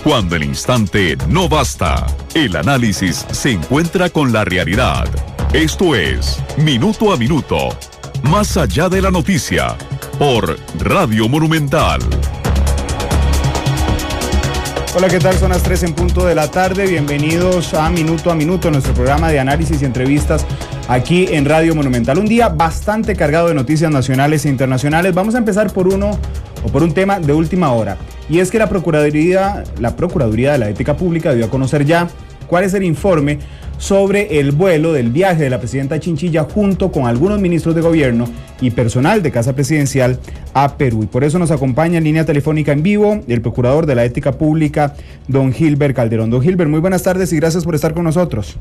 Cuando el instante no basta, el análisis se encuentra con la realidad. Esto es Minuto a Minuto, más allá de la noticia, por Radio Monumental. Hola, ¿qué tal? Son las 3 en punto de la tarde. Bienvenidos a Minuto, nuestro programa de análisis y entrevistas aquí en Radio Monumental. Un día bastante cargado de noticias nacionales e internacionales. Vamos a empezar por un tema de última hora. Y es que la Procuraduría de la Ética Pública dio a conocer ya cuál es el informe sobre el vuelo del viaje de la presidenta Chinchilla junto con algunos ministros de gobierno y personal de Casa Presidencial a Perú. Y por eso nos acompaña en línea telefónica en vivo el procurador de la Ética Pública, don Gilbert Calderón. Don Gilbert, muy buenas tardes y gracias por estar con nosotros.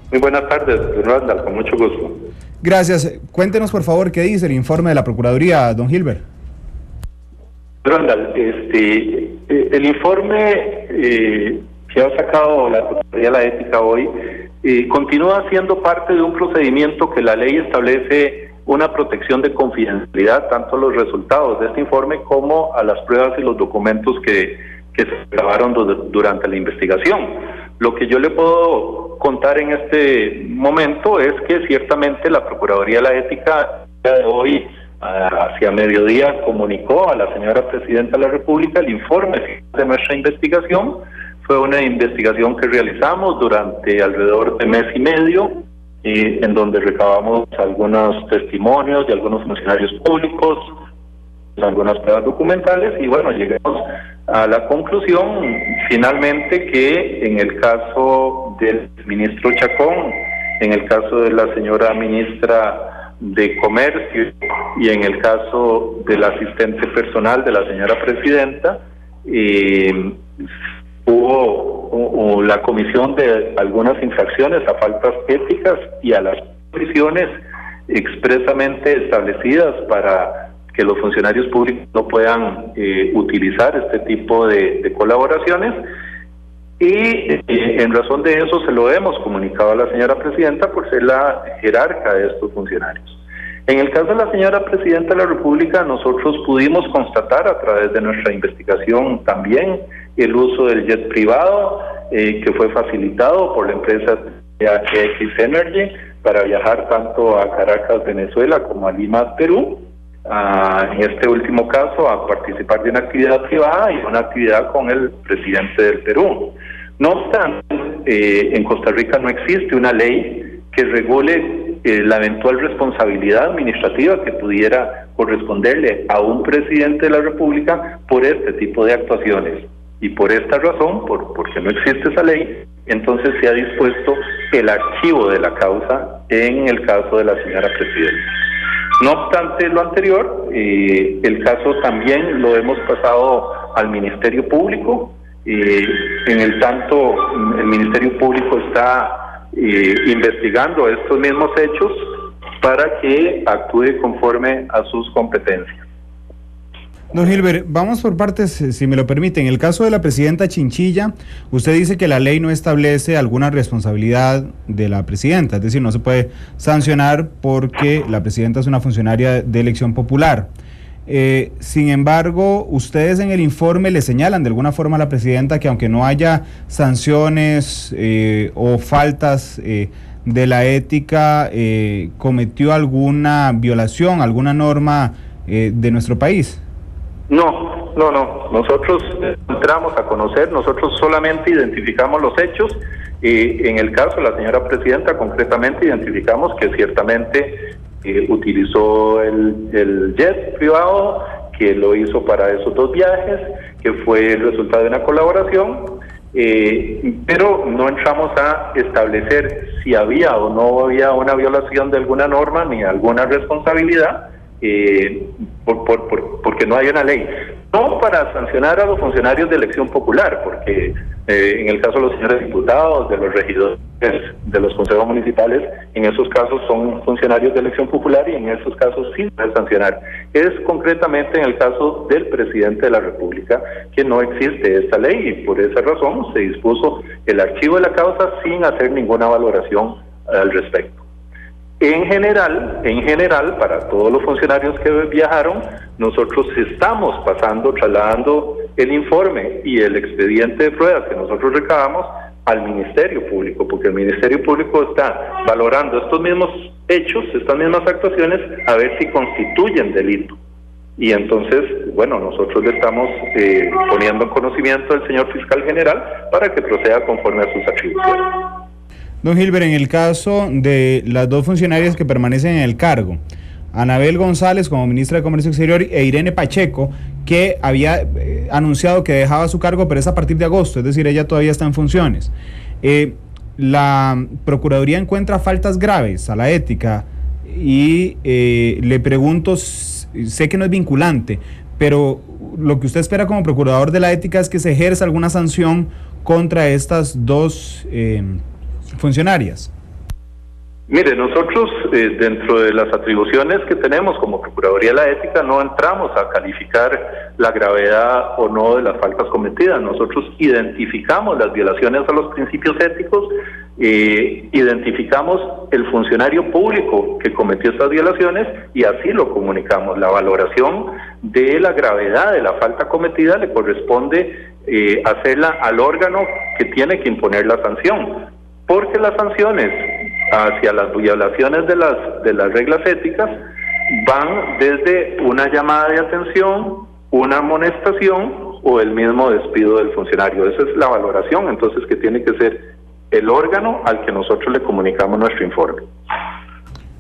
Muy buenas tardes, Randall, con mucho gusto. Gracias. Cuéntenos, por favor, qué dice el informe de la Procuraduría, don Gilbert. Randall, el informe que ha sacado la Procuraduría de la Ética hoy continúa siendo parte de un procedimiento que la ley establece una protección de confidencialidad, tanto a los resultados de este informe como a las pruebas y los documentos que se grabaron durante la investigación. Lo que yo le puedo contar en este momento es que ciertamente la Procuraduría de la Ética de hoy, hacia mediodía, comunicó a la señora Presidenta de la República el informe de nuestra investigación. Fue una investigación que realizamos durante alrededor de mes y medio, en donde recabamos algunos testimonios de algunos funcionarios públicos, algunas pruebas documentales, y bueno, llegamos a la conclusión finalmente que en el caso del ministro Chacón, en el caso de la señora ministra de Comercio y en el caso del asistente personal de la señora Presidenta, hubo la comisión de algunas infracciones a faltas éticas y a las prisiones expresamente establecidas para que los funcionarios públicos no puedan utilizar este tipo de colaboraciones, y en razón de eso se lo hemos comunicado a la señora Presidenta por ser la jerarca de estos funcionarios. En el caso de la señora Presidenta de la República, nosotros pudimos constatar a través de nuestra investigación también el uso del jet privado que fue facilitado por la empresa X Energy para viajar tanto a Caracas, Venezuela, como a Lima, Perú. En este último caso, a participar de una actividad privada y una actividad con el presidente del Perú. No obstante, en Costa Rica no existe una ley que regule la eventual responsabilidad administrativa que pudiera corresponderle a un presidente de la República por este tipo de actuaciones. Y por esta razón, porque no existe esa ley, entonces se ha dispuesto el archivo de la causa en el caso de la señora Presidenta. No obstante lo anterior, el caso también lo hemos pasado al Ministerio Público. En el tanto, el Ministerio Público está investigando estos mismos hechos para que actúe conforme a sus competencias. Don Gilbert, vamos por partes, si me lo permiten. En el caso de la presidenta Chinchilla, usted dice que la ley no establece alguna responsabilidad de la presidenta, es decir, no se puede sancionar porque la presidenta es una funcionaria de elección popular. Sin embargo, ustedes en el informe le señalan de alguna forma a la presidenta que aunque no haya sanciones o faltas de la ética, cometió alguna violación, alguna norma de nuestro país. No. Nosotros entramos a conocer, nosotros solamente identificamos los hechos. En el caso de la señora Presidenta, concretamente identificamos que ciertamente utilizó el jet privado, que lo hizo para esos dos viajes, que fue el resultado de una colaboración, pero no entramos a establecer si había o no había una violación de alguna norma ni alguna responsabilidad, porque no hay una ley. No para sancionar a los funcionarios de elección popular, porque en el caso de los señores diputados, de los regidores, de los consejos municipales, en esos casos son funcionarios de elección popular y en esos casos sí se puede sancionar. Es concretamente en el caso del presidente de la República que no existe esta ley y por esa razón se dispuso el archivo de la causa sin hacer ninguna valoración al respecto. En general, para todos los funcionarios que viajaron, nosotros estamos trasladando el informe y el expediente de pruebas que nosotros recabamos al Ministerio Público, porque el Ministerio Público está valorando estos mismos hechos, estas mismas actuaciones, a ver si constituyen delito. Y entonces, bueno, nosotros le estamos poniendo en conocimiento al señor fiscal general para que proceda conforme a sus atribuciones. Don Gilbert, en el caso de las dos funcionarias que permanecen en el cargo, Anabel González como ministra de Comercio Exterior e Irene Pacheco, que había anunciado que dejaba su cargo, pero es a partir de agosto, es decir, ella todavía está en funciones. La Procuraduría encuentra faltas graves a la ética y le pregunto, sé que no es vinculante, pero lo que usted espera como procurador de la ética es que se ejerza alguna sanción contra estas dos funcionarias. Mire, nosotros dentro de las atribuciones que tenemos como Procuraduría de la Ética no entramos a calificar la gravedad o no de las faltas cometidas. Nosotros identificamos las violaciones a los principios éticos, identificamos el funcionario público que cometió estas violaciones y así lo comunicamos. La valoración de la gravedad de la falta cometida le corresponde hacerla al órgano que tiene que imponer la sanción, porque las sanciones hacia las violaciones de las reglas éticas van desde una llamada de atención, una amonestación o el mismo despido del funcionario. Esa es la valoración, entonces, que tiene que ser el órgano al que nosotros le comunicamos nuestro informe.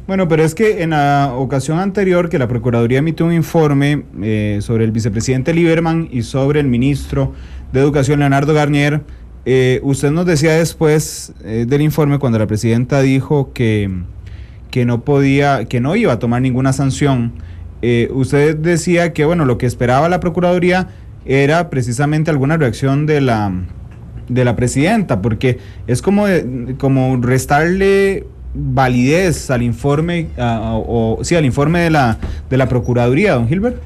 Bueno, pero es que en la ocasión anterior que la Procuraduría emitió un informe sobre el vicepresidente Lieberman y sobre el ministro de Educación, Leonardo Garnier, usted nos decía después del informe, cuando la presidenta dijo que no iba a tomar ninguna sanción, usted decía que bueno, lo que esperaba la Procuraduría era precisamente alguna reacción de la presidenta, porque es como restarle validez al informe, al informe de la Procuraduría, don Gilbert.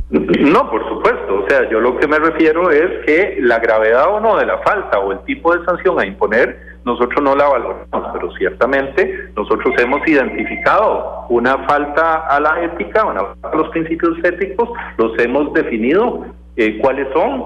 No, por supuesto, o sea, yo lo que me refiero es que la gravedad o no de la falta o el tipo de sanción a imponer, nosotros no la valoramos, pero ciertamente nosotros hemos identificado una falta a la ética, una falta a los principios éticos, los hemos definido cuáles son,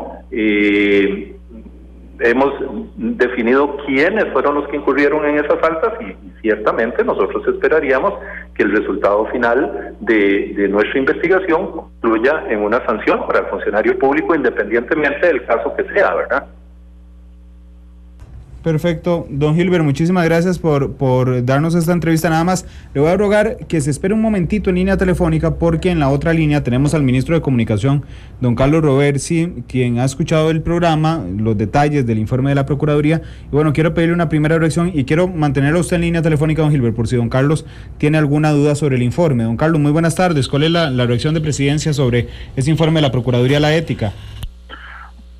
hemos definido quiénes fueron los que incurrieron en esas faltas y ciertamente nosotros esperaríamos que el resultado final de nuestra investigación concluya en una sanción para el funcionario público independientemente del caso que sea, ¿verdad? Perfecto. Don Gilbert, muchísimas gracias por darnos esta entrevista. Nada más, le voy a rogar que se espere un momentito en línea telefónica, porque en la otra línea tenemos al ministro de Comunicación, don Carlos Roversi, quien ha escuchado el programa, los detalles del informe de la Procuraduría. Y bueno, quiero pedirle una primera reacción y quiero mantenerlo a usted en línea telefónica, don Gilbert, por si don Carlos tiene alguna duda sobre el informe. Don Carlos, muy buenas tardes. ¿Cuál es la reacción de Presidencia sobre ese informe de la Procuraduría de la Ética?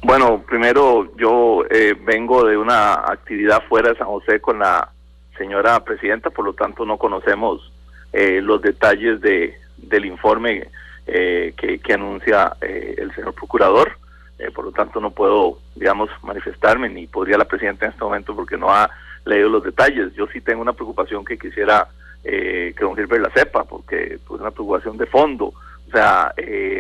Bueno, primero yo vengo de una actividad fuera de San José con la señora presidenta, por lo tanto no conocemos los detalles del informe que anuncia el señor procurador, por lo tanto no puedo, digamos, manifestarme, ni podría la presidenta en este momento porque no ha leído los detalles. Yo sí tengo una preocupación que quisiera que don Gilbert la sepa, porque es una preocupación de fondo. O sea,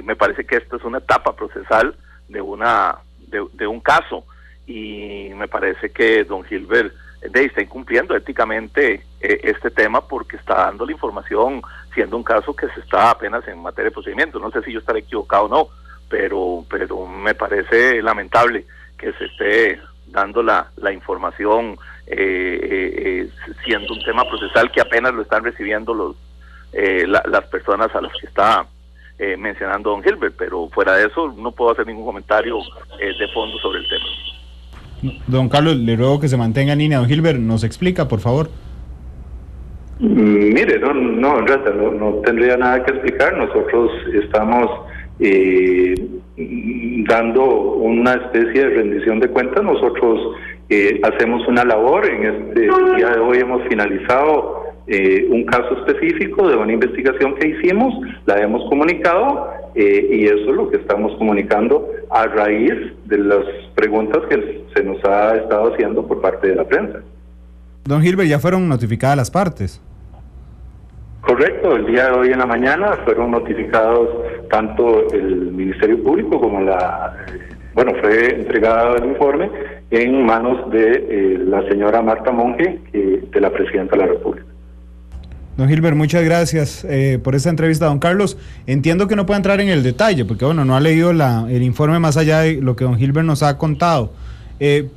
me parece que esta es una etapa procesal de un caso, y me parece que don Gilbert está incumpliendo éticamente este tema, porque está dando la información siendo un caso que se está apenas en materia de procedimiento. No sé si yo estaré equivocado o no, pero me parece lamentable que se esté dando la información siendo un tema procesal que apenas lo están recibiendo las personas a las que está mencionando don Gilbert, pero fuera de eso no puedo hacer ningún comentario de fondo sobre el tema. Don Carlos, le ruego que se mantenga en línea. Don Gilbert, ¿nos explica, por favor? Mire, no, en realidad no tendría nada que explicar. Nosotros estamos dando una especie de rendición de cuentas. Nosotros hacemos una labor. En este día de hoy hemos finalizado un caso específico de una investigación que hicimos, la hemos comunicado y eso es lo que estamos comunicando a raíz de las preguntas que se nos ha estado haciendo por parte de la prensa. Don Gilbert, ¿ya fueron notificadas las partes? Correcto, el día de hoy en la mañana fueron notificados tanto el Ministerio Público como fue entregado el informe en manos de la señora Marta Monge, de la Presidenta de la República. Don Gilbert, muchas gracias por esta entrevista. Don Carlos, entiendo que no puede entrar en el detalle, porque no ha leído el informe más allá de lo que don Gilbert nos ha contado.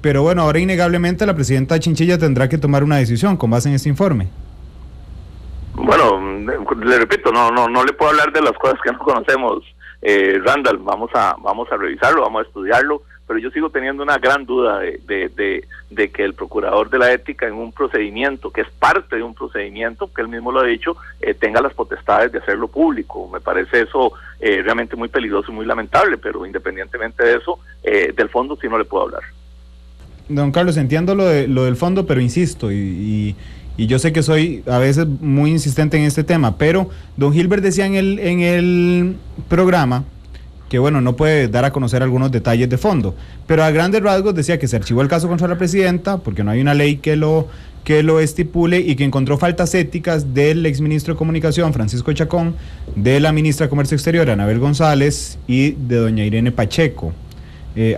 Pero bueno, ahora innegablemente la presidenta Chinchilla tendrá que tomar una decisión con base en este informe. Bueno, le repito, no le puedo hablar de las cosas que no conocemos, Randall. Vamos a revisarlo, vamos a estudiarlo, pero yo sigo teniendo una gran duda de que el procurador de la ética, en un procedimiento que es parte de un procedimiento, que él mismo lo ha dicho, tenga las potestades de hacerlo público. Me parece eso realmente muy peligroso y muy lamentable, pero independientemente de eso, del fondo sí no le puedo hablar. Don Carlos, entiendo lo del fondo, pero insisto, y yo sé que soy a veces muy insistente en este tema, pero don Gilbert decía en el programa que no puede dar a conocer algunos detalles de fondo, pero a grandes rasgos decía que se archivó el caso contra la presidenta porque no hay una ley que lo estipule, y que encontró faltas éticas del exministro de Comunicación, Francisco Chacón, de la ministra de Comercio Exterior, Anabel González, y de doña Irene Pacheco.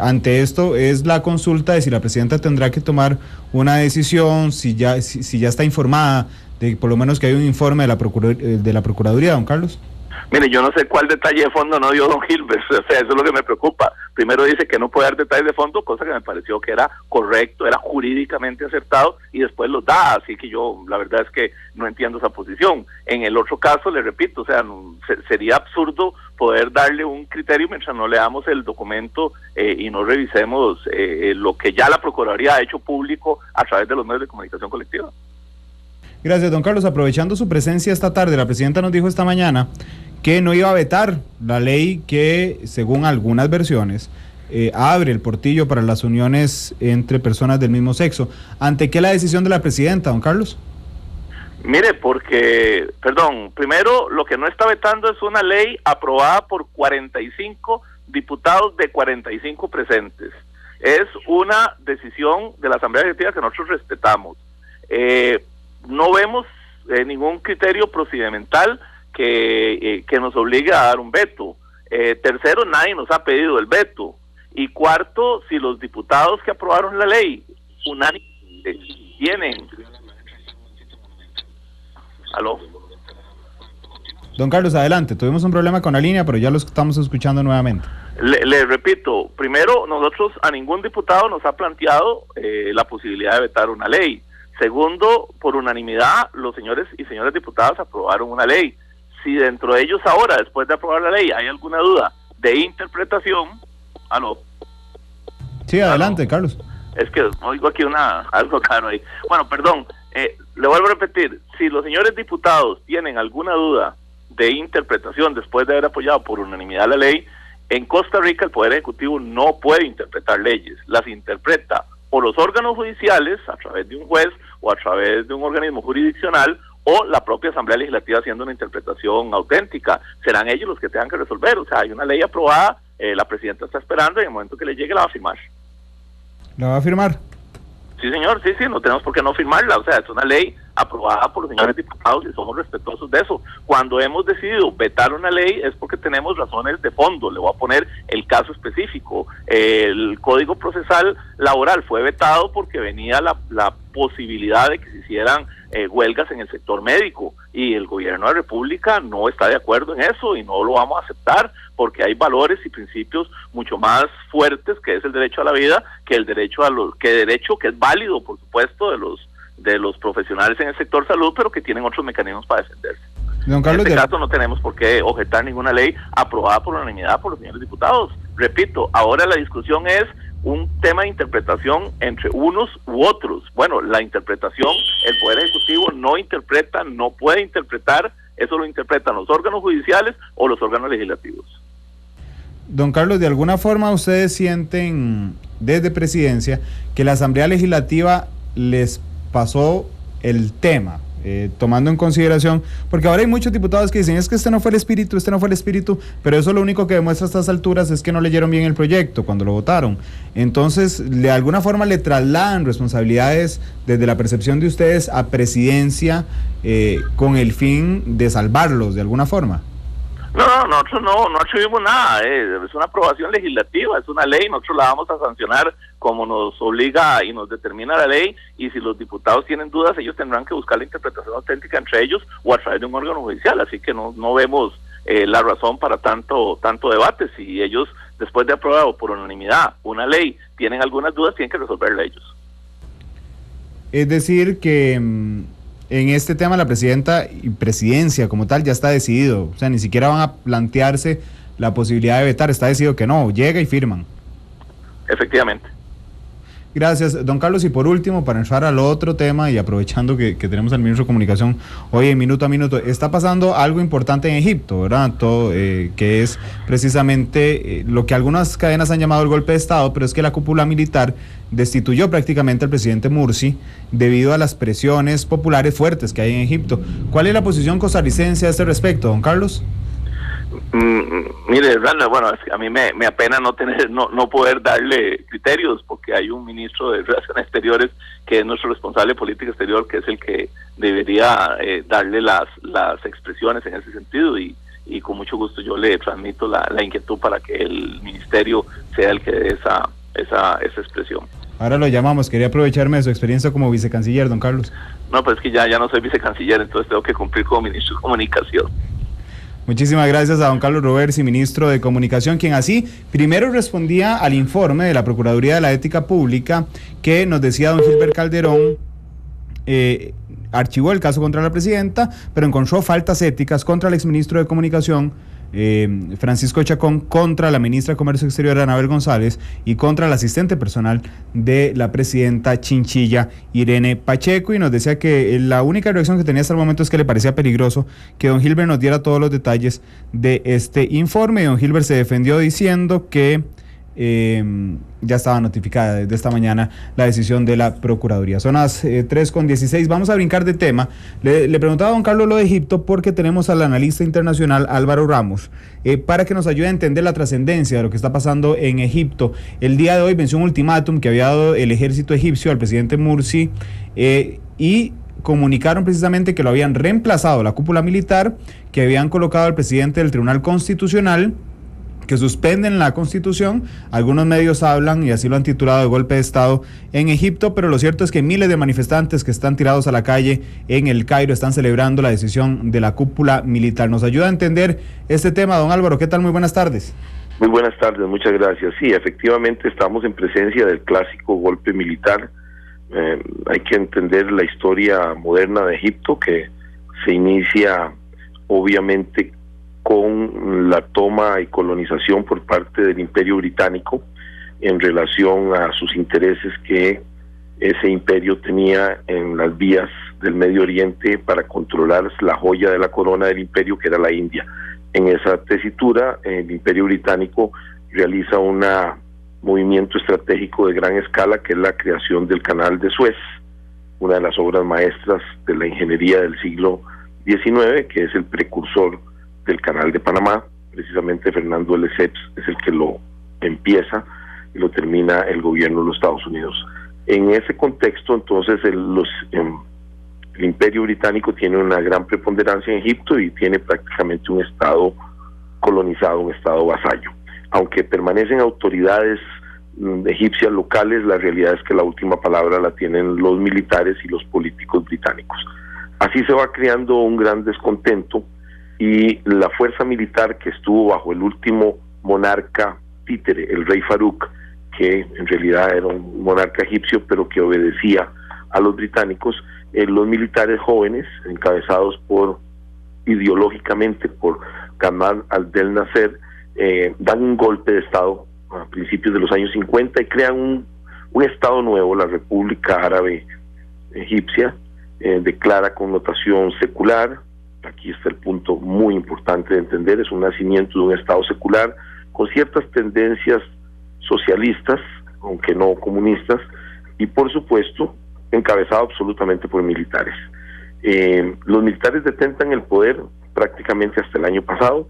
Ante esto es la consulta de si la presidenta tendrá que tomar una decisión, si ya está informada de por lo menos que hay un informe de la Procuraduría, don Carlos. Mire, yo no sé cuál detalle de fondo no dio don Gilbert, o sea, eso es lo que me preocupa. Primero dice que no puede dar detalles de fondo, cosa que me pareció que era correcto, era jurídicamente acertado, y después los da, así que yo la verdad es que no entiendo esa posición. En el otro caso, le repito, o sea, sería absurdo poder darle un criterio mientras no leamos el documento y no revisemos lo que ya la Procuraduría ha hecho público a través de los medios de comunicación colectiva. Gracias, don Carlos. Aprovechando su presencia esta tarde, la presidenta nos dijo esta mañana que no iba a vetar la ley que, según algunas versiones, abre el portillo para las uniones entre personas del mismo sexo. ¿Ante qué la decisión de la presidenta, don Carlos? Mire, primero lo que no está vetando es una ley aprobada por 45 diputados de 45 presentes. Es una decisión de la Asamblea Legislativa que nosotros respetamos. No vemos ningún criterio procedimental que nos obligue a dar un veto. Tercero, nadie nos ha pedido el veto. Y cuarto, si los diputados que aprobaron la ley unánimemente tienen... ¿Aló? Don Carlos, adelante. Tuvimos un problema con la línea, pero ya lo estamos escuchando nuevamente. Le repito, primero, nosotros a ningún diputado nos ha planteado la posibilidad de vetar una ley. Segundo, por unanimidad, los señores y señoras diputados aprobaron una ley. Si dentro de ellos ahora, después de aprobar la ley, hay alguna duda de interpretación... ¿Aló? Sí, adelante, Carlos. Es que oigo aquí algo caro ahí. Bueno, perdón, le vuelvo a repetir, si los señores diputados tienen alguna duda de interpretación después de haber apoyado por unanimidad la ley, en Costa Rica el Poder Ejecutivo no puede interpretar leyes, las interpreta o los órganos judiciales a través de un juez o a través de un organismo jurisdiccional, o la propia Asamblea Legislativa haciendo una interpretación auténtica. Serán ellos los que tengan que resolver. O sea, hay una ley aprobada, la presidenta está esperando y en el momento que le llegue la va a firmar. ¿La va a firmar? Sí, señor, sí, no tenemos por qué no firmarla. O sea, es una ley aprobada por los señores diputados y somos respetuosos de eso. Cuando hemos decidido vetar una ley es porque tenemos razones de fondo. Le voy a poner el caso específico. El Código Procesal Laboral fue vetado porque venía la posibilidad de que se hicieran huelgas en el sector médico, y el gobierno de la República no está de acuerdo en eso y no lo vamos a aceptar, porque hay valores y principios mucho más fuertes, que es el derecho a la vida, que el derecho que es válido, por supuesto, de los profesionales en el sector salud, pero que tienen otros mecanismos para defenderse. Don Carlos, en este caso no tenemos por qué objetar ninguna ley aprobada por unanimidad por los señores diputados. Repito, ahora la discusión es un tema de interpretación entre unos u otros. Bueno, la interpretación, el Poder Ejecutivo no interpreta, no puede interpretar, eso lo interpretan los órganos judiciales o los órganos legislativos. Don Carlos, ¿de alguna forma ustedes sienten desde Presidencia que la Asamblea Legislativa les pasó el tema? Tomando en consideración, porque ahora hay muchos diputados que dicen, es que este no fue el espíritu, pero eso lo único que demuestra a estas alturas es que no leyeron bien el proyecto cuando lo votaron. Entonces, de alguna forma le trasladan responsabilidades desde la percepción de ustedes a Presidencia con el fin de salvarlos de alguna forma. No, nosotros no atribuimos nada, es una aprobación legislativa, es una ley, nosotros la vamos a sancionar como nos obliga y nos determina la ley, y si los diputados tienen dudas, ellos tendrán que buscar la interpretación auténtica entre ellos o a través de un órgano judicial, así que no vemos la razón para tanto debate. Si ellos, después de aprobado por unanimidad una ley, tienen algunas dudas, tienen que resolverla ellos. Es decir que en este tema la presidenta y presidencia como tal ya está decidido, o sea, ni siquiera van a plantearse la posibilidad de vetar, está decidido que no, llega y firman. Efectivamente. Gracias, don Carlos, y por último, para entrar al otro tema y aprovechando que tenemos al ministro de Comunicación hoy en Minuto a Minuto, está pasando algo importante en Egipto, ¿verdad? Todo, que es precisamente lo que algunas cadenas han llamado el golpe de Estado, pero es que la cúpula militar destituyó prácticamente al presidente Mursi debido a las presiones populares fuertes que hay en Egipto. ¿Cuál es la posición costarricense a este respecto, don Carlos? Mire, bueno, es que a mí me apena no poder darle criterios, porque hay un ministro de Relaciones Exteriores que es nuestro responsable de política exterior, que es el que debería darle las expresiones en ese sentido, y con mucho gusto yo le transmito la inquietud para que el ministerio sea el que dé esa expresión. Ahora lo llamamos, quería aprovecharme de su experiencia como vicecanciller, don Carlos. No, pues es que ya no soy vicecanciller, entonces tengo que cumplir como ministro de Comunicación. Muchísimas gracias a don Carlos Roversi, ministro de Comunicación, quien así primero respondía al informe de la Procuraduría de la Ética Pública que nos decía don Gilbert Calderón, archivó el caso contra la presidenta, pero encontró faltas éticas contra el exministro de Comunicación, Francisco Chacón, contra la ministra de Comercio Exterior, Anabel González, y contra el asistente personal de la presidenta Chinchilla, Irene Pacheco, y nos decía que la única reacción que tenía hasta el momento es que le parecía peligroso que don Gilbert nos diera todos los detalles de este informe, y don Gilbert se defendió diciendo que ya estaba notificada desde esta mañana la decisión de la Procuraduría. Son las 3:16, vamos a brincar de tema. Le preguntaba a don Carlos lo de Egipto porque tenemos al analista internacional Álvaro Ramos para que nos ayude a entender la trascendencia de lo que está pasando en Egipto. El día de hoy venció un ultimátum que había dado el ejército egipcio al presidente Mursi y comunicaron precisamente que lo habían reemplazado la cúpula militar, que habían colocado al presidente del Tribunal Constitucional, que suspenden la Constitución. Algunos medios hablan, y así lo han titulado, de golpe de Estado en Egipto, pero lo cierto es que miles de manifestantes que están tirados a la calle en el Cairo están celebrando la decisión de la cúpula militar. Nos ayuda a entender este tema, don Álvaro. ¿Qué tal? Muy buenas tardes. Muy buenas tardes, muchas gracias. Sí, efectivamente estamos en presencia del clásico golpe militar. Hay que entender la historia moderna de Egipto, que se inicia obviamente con la toma y colonización por parte del Imperio Británico en relación a sus intereses que ese imperio tenía en las vías del Medio Oriente para controlar la joya de la corona del imperio, que era la India. En esa tesitura, el Imperio Británico realiza un movimiento estratégico de gran escala, que es la creación del Canal de Suez, una de las obras maestras de la ingeniería del siglo XIX, que es el precursor del Canal de Panamá. Precisamente Fernando Lesseps es el que lo empieza y lo termina el gobierno de los Estados Unidos. En ese contexto, entonces, el Imperio Británico tiene una gran preponderancia en Egipto y tiene prácticamente un estado colonizado, un estado vasallo. Aunque permanecen autoridades egipcias locales, la realidad es que la última palabra la tienen los militares y los políticos británicos. Así se va creando un gran descontento, y la fuerza militar que estuvo bajo el último monarca títere, el rey Farouk, que en realidad era un monarca egipcio pero que obedecía a los británicos, los militares jóvenes, encabezados ideológicamente por Gamal Abdel Nasser, dan un golpe de estado a principios de los años 50 y crean un estado nuevo, la República Árabe Egipcia, de clara connotación secular. Aquí está el punto muy importante de entender: es un nacimiento de un estado secular con ciertas tendencias socialistas, aunque no comunistas, y por supuesto encabezado absolutamente por militares. Los militares detentan el poder prácticamente hasta el año pasado.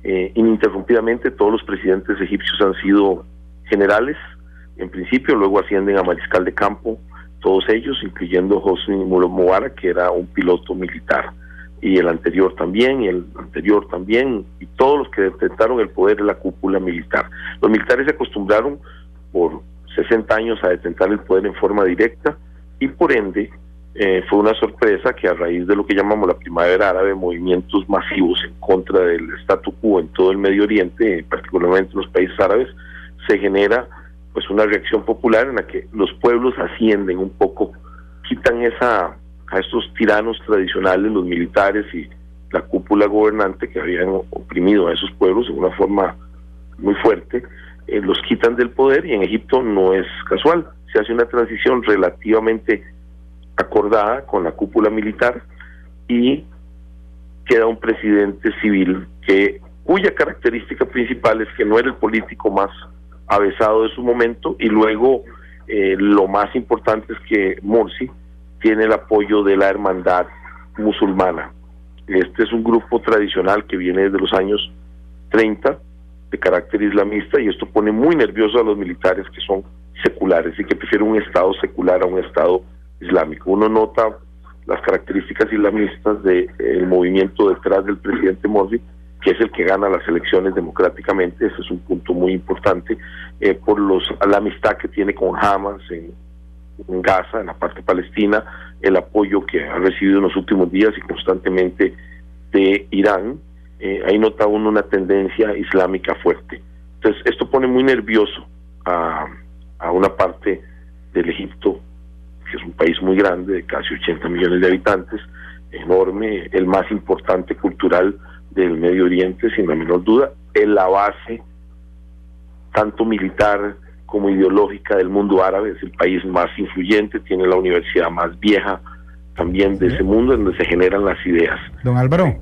Ininterrumpidamente todos los presidentes egipcios han sido generales, en principio, luego ascienden a mariscal de campo, todos ellos, incluyendo Hosni Mubarak, que era un piloto militar. y el anterior también, y el anterior también, y todos los que detentaron el poder en la cúpula militar. Los militares se acostumbraron por 60 años a detentar el poder en forma directa, y por ende fue una sorpresa que a raíz de lo que llamamos la primavera árabe, movimientos masivos en contra del statu quo en todo el Medio Oriente, particularmente en los países árabes, se genera pues una reacción popular en la que los pueblos ascienden un poco, quitan a estos tiranos tradicionales, los militares y la cúpula gobernante que habían oprimido a esos pueblos de una forma muy fuerte, los quitan del poder, y en Egipto no es casual, se hace una transición relativamente acordada con la cúpula militar y queda un presidente civil cuya característica principal es que no era el político más avesado de su momento, y luego lo más importante es que Morsi tiene el apoyo de la hermandad musulmana. Este es un grupo tradicional que viene desde los años 30 de carácter islamista, y esto pone muy nervioso a los militares que son seculares y que prefieren un estado secular a un estado islámico. Uno nota las características islamistas del movimiento detrás del presidente Morsi, que es el que gana las elecciones democráticamente. Ese es un punto muy importante por la amistad que tiene con Hamas en Gaza, en la parte palestina, el apoyo que ha recibido en los últimos días y constantemente de Irán. Ahí nota uno una tendencia islámica fuerte. Entonces esto pone muy nervioso a una parte del Egipto, que es un país muy grande, de casi 80 millones de habitantes, enorme, el más importante cultural del Medio Oriente, sin la menor duda, es la base tanto militar como ideológica del mundo árabe, es el país más influyente, tiene la universidad más vieja también de ese mundo, donde se generan las ideas. Don Álvaro.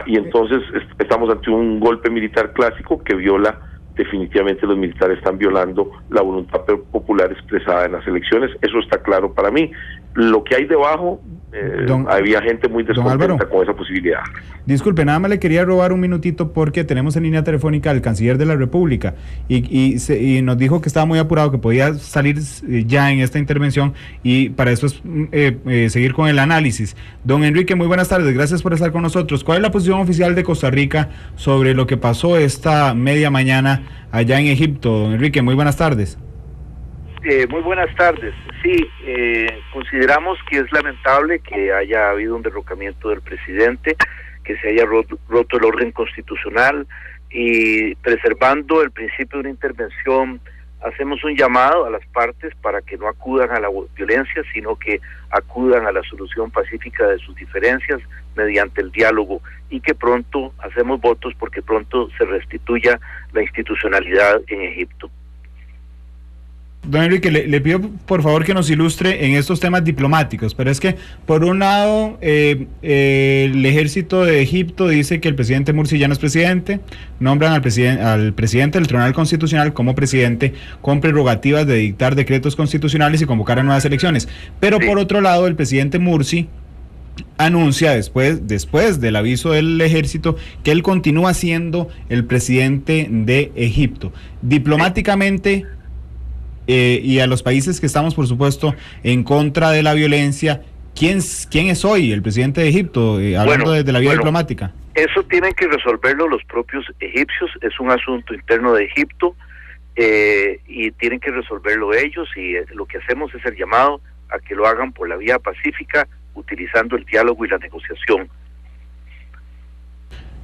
Y entonces estamos ante un golpe militar clásico que viola, definitivamente los militares están violando la voluntad popular expresada en las elecciones, eso está claro para mí. Lo que hay debajo, había gente muy descontenta con esa posibilidad. Disculpe, nada más le quería robar un minutito porque tenemos en línea telefónica al canciller de la República y nos dijo que estaba muy apurado, que podía salir ya en esta intervención, y para eso es seguir con el análisis. Don Enrique, muy buenas tardes, gracias por estar con nosotros. ¿Cuál es la posición oficial de Costa Rica sobre lo que pasó esta media mañana allá en Egipto? Don Enrique, muy buenas tardes. Muy buenas tardes. Sí, consideramos que es lamentable que haya habido un derrocamiento del presidente, que se haya roto el orden constitucional, y preservando el principio de una intervención, hacemos un llamado a las partes para que no acudan a la violencia, sino que acudan a la solución pacífica de sus diferencias mediante el diálogo, y que pronto hacemos votos porque pronto se restituya la institucionalidad en Egipto. Don Enrique, le pido por favor que nos ilustre en estos temas diplomáticos, pero es que por un lado el ejército de Egipto dice que el presidente Morsi ya no es presidente, nombran al presidente del Tribunal Constitucional como presidente con prerrogativas de dictar decretos constitucionales y convocar a nuevas elecciones, pero sí, por otro lado el presidente Morsi anuncia después del aviso del ejército que él continúa siendo el presidente de Egipto. Diplomáticamente, y a los países que estamos, por supuesto, en contra de la violencia, ¿quién es hoy el presidente de Egipto, hablando de la vía diplomática? Eso tienen que resolverlo los propios egipcios, es un asunto interno de Egipto, y tienen que resolverlo ellos, y lo que hacemos es el llamado a que lo hagan por la vía pacífica, utilizando el diálogo y la negociación.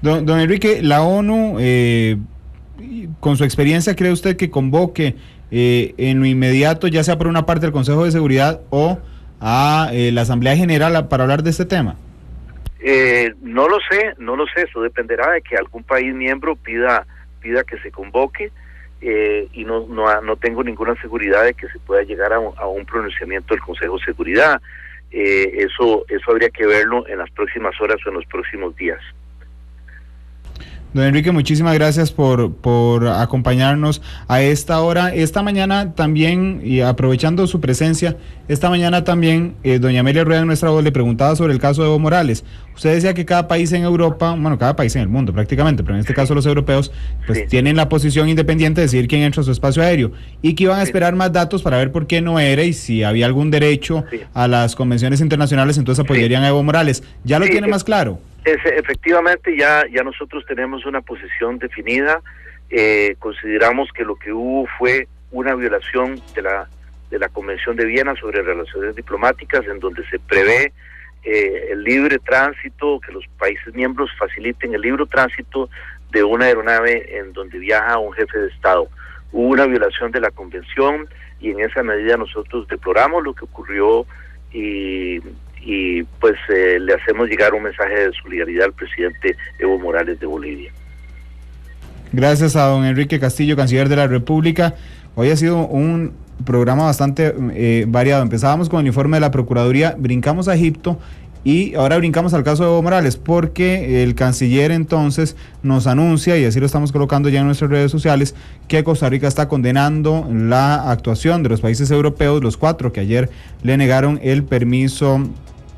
Don Enrique, la ONU, con su experiencia, ¿cree usted que convoque en lo inmediato, ya sea por una parte del Consejo de Seguridad o a la Asamblea General para hablar de este tema? No lo sé, eso dependerá de que algún país miembro pida que se convoque, y no tengo ninguna seguridad de que se pueda llegar a un pronunciamiento del Consejo de Seguridad. Eso habría que verlo en las próximas horas o en los próximos días. Don Enrique, muchísimas gracias por acompañarnos a esta hora. Esta mañana también, y aprovechando su presencia, esta mañana también, doña Amelia Rueda, en nuestra voz, le preguntaba sobre el caso de Evo Morales. Usted decía que cada país en Europa, bueno, cada país en el mundo prácticamente, pero en este caso los europeos, pues tienen la posición independiente de decidir quién entra a su espacio aéreo, y que iban a esperar más datos para ver por qué no era y si había algún derecho a las convenciones internacionales, entonces apoyarían a Evo Morales. ¿Ya lo tiene más claro? Efectivamente, ya nosotros tenemos una posición definida. Consideramos que lo que hubo fue una violación de la Convención de Viena sobre relaciones diplomáticas, en donde se prevé el libre tránsito, que los países miembros faciliten el libre tránsito de una aeronave en donde viaja un jefe de Estado. Hubo una violación de la Convención y en esa medida nosotros deploramos lo que ocurrió y pues le hacemos llegar un mensaje de solidaridad al presidente Evo Morales de Bolivia. Gracias a don Enrique Castillo, canciller de la República. Hoy ha sido un programa bastante variado. Empezábamos con el informe de la Procuraduría, brincamos a Egipto y ahora brincamos al caso de Evo Morales, porque el canciller entonces nos anuncia, y así lo estamos colocando ya en nuestras redes sociales, que Costa Rica está condenando la actuación de los países europeos, los 4 que ayer le negaron el permiso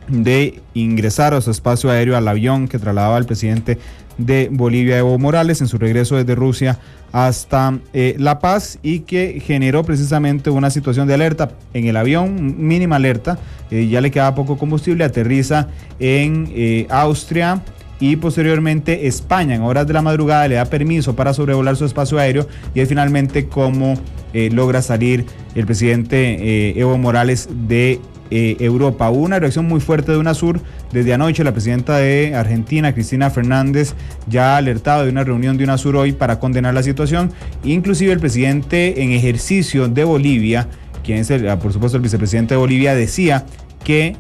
de ingresar a su espacio aéreo al avión que trasladaba al presidente de Bolivia, Evo Morales, en su regreso desde Rusia hasta La Paz, y que generó precisamente una situación de alerta en el avión, mínima alerta. Ya le quedaba poco combustible, aterriza en Austria y posteriormente España en horas de la madrugada le da permiso para sobrevolar su espacio aéreo, y es finalmente como logra salir el presidente Evo Morales de Europa. Hubo una reacción muy fuerte de UNASUR. Desde anoche la presidenta de Argentina, Cristina Fernández, ya ha alertado de una reunión de UNASUR hoy para condenar la situación. Inclusive el presidente en ejercicio de Bolivia, quien es por supuesto el vicepresidente de Bolivia, decía que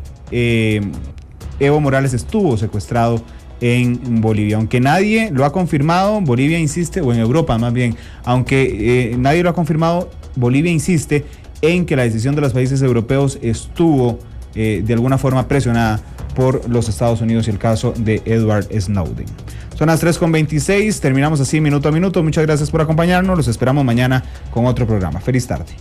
Evo Morales estuvo secuestrado en Bolivia. Aunque nadie lo ha confirmado, Bolivia insiste, o en Europa más bien, aunque nadie lo ha confirmado, Bolivia insiste en que la decisión de los países europeos estuvo de alguna forma presionada por los Estados Unidos y el caso de Edward Snowden. Son las 3:26, terminamos así minuto a minuto. Muchas gracias por acompañarnos, los esperamos mañana con otro programa. Feliz tarde.